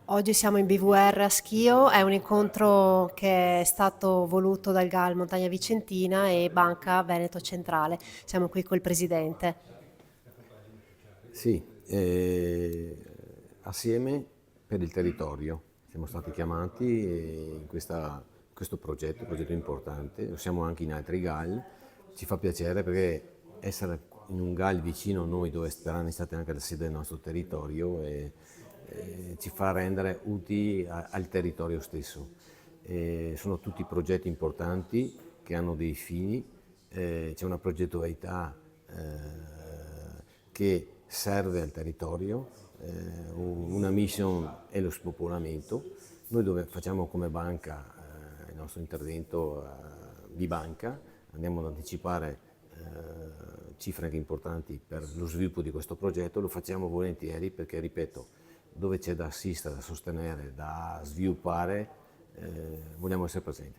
Oggi siamo in BVR a Schio, è un incontro che è stato voluto dal GAL Montagna Vicentina e Banca Veneto Centrale. Siamo qui col presidente. Sì, assieme per il territorio. Siamo stati chiamati in questo progetto importante, lo siamo anche in altri GAL, ci fa piacere perché essere in un GAL vicino a noi dove per anni è stata anche la sede del nostro territorio ci fa rendere utili al territorio stesso. Sono tutti progetti importanti che hanno dei fini, c'è una progettualità che serve al territorio, una mission è lo spopolamento. Noi dove facciamo come banca il nostro intervento di banca, andiamo ad anticipare cifre anche importanti per lo sviluppo di questo progetto, lo facciamo volentieri perché, ripeto, dove c'è da assistere, da sostenere, da sviluppare, vogliamo essere presenti.